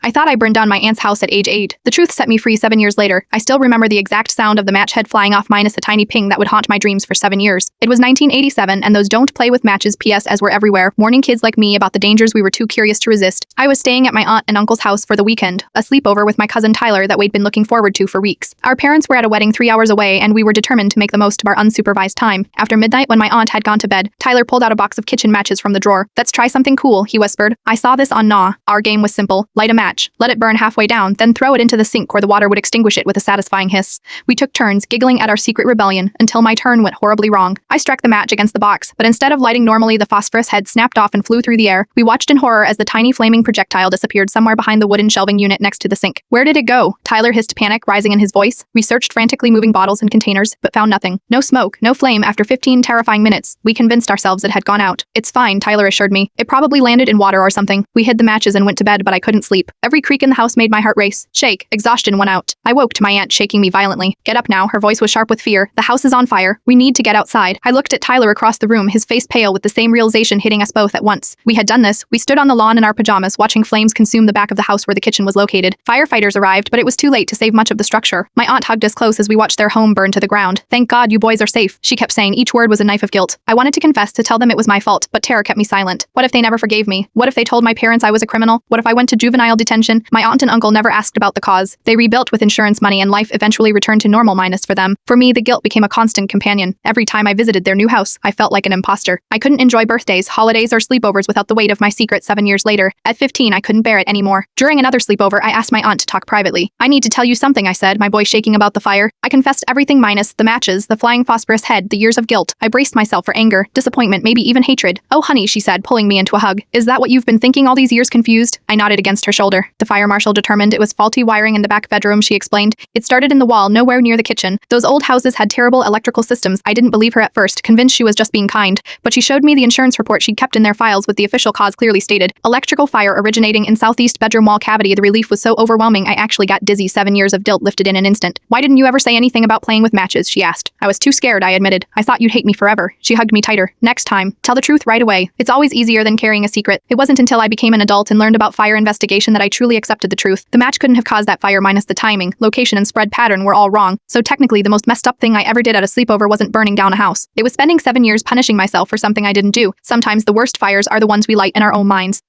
I thought I burned down my aunt's house at age 8. The truth set me free 7 years later. I still remember the exact sound of the match head flying off minus a tiny ping that would haunt my dreams for 7 years. It was 1987 and those don't play with matches PSs were everywhere, warning kids like me about the dangers we were too curious to resist. I was staying at my aunt and uncle's house for the weekend, a sleepover with my cousin Tyler that we'd been looking forward to for weeks. Our parents were at a wedding 3 hours away and we were determined to make the most of our unsupervised time. After midnight, when my aunt had gone to bed, Tyler pulled out a box of kitchen matches from the drawer. "Let's try something cool," he whispered. I saw this on Nah. Our game was simple. Light a match, let it burn halfway down, then throw it into the sink where the water would extinguish it with a satisfying hiss. We took turns, giggling at our secret rebellion, until my turn went horribly wrong. I struck the match against the box, but instead of lighting normally, the phosphorus head snapped off and flew through the air. We watched in horror as the tiny flaming projectile disappeared somewhere behind the wooden shelving unit next to the sink. "Where did it go?" Tyler hissed, panic rising in his voice. We searched frantically, moving bottles and containers, but found nothing. No smoke, no flame. After 15 terrifying minutes, we convinced ourselves it had gone out. "It's fine," Tyler assured me. "It probably landed in water or something." We hid the matches and went to bed, but I couldn't sleep. Every creak in the house made my heart race. Shake. Exhaustion won out. I woke to my aunt shaking me violently. "Get up now." Her voice was sharp with fear. "The house is on fire. We need to get outside." I looked at Tyler across the room, his face pale with the same realization hitting us both at once. We had done this. We stood on the lawn in our pajamas, watching flames consume the back of the house where the kitchen was located. Firefighters arrived, but it was too late to save much of the structure. My aunt hugged us close as we watched their home burn to the ground. "Thank God you boys are safe," she kept saying. Each word was a knife of guilt. I wanted to confess, to tell them it was my fault, but terror kept me silent. What if they never forgave me? What if they told my parents I was a criminal? What if I went to juvenile detention? My aunt and uncle never asked about the cause. They rebuilt with insurance money and life eventually returned to normal minus for them. For me, the guilt became a constant companion. Every time I visited their new house, I felt like an imposter. I couldn't enjoy birthdays, holidays, or sleepovers without the weight of my secret 7 years later. At 15, I couldn't bear it anymore. During another sleepover, I asked my aunt to talk privately. "I need to tell you something," I said, my voice shaking about the fire. I confessed everything minus the matches, the flying phosphorus head, the years of guilt. I braced myself for anger, disappointment, maybe even hatred. "Oh honey," she said, pulling me into a hug. "Is that what you've been thinking all these years, confused?" I nodded against her shoulder. "The fire marshal determined it was faulty wiring in the back bedroom," she explained. "It started in the wall, nowhere near the kitchen. Those old houses had terrible electrical systems." I didn't believe her at first, convinced she was just being kind, but she showed me the insurance report she'd kept in their files with the official cause clearly stated. Electrical fire originating in southeast bedroom wall cavity. The relief was so overwhelming I actually got dizzy. 7 years of guilt lifted in an instant. "Why didn't you ever say anything about playing with matches?" she asked. "I was too scared," I admitted. "I thought you'd hate me forever." She hugged me tighter. "Next time, tell the truth right away. It's always easier than carrying a secret." It wasn't until I became an adult and learned about fire investigation that I truly accepted the truth. The match couldn't have caused that fire minus the timing, location, and spread pattern were all wrong. So technically, the most messed up thing I ever did at a sleepover wasn't burning down a house. It was spending 7 years punishing myself for something I didn't do. Sometimes the worst fires are the ones we light in our own minds.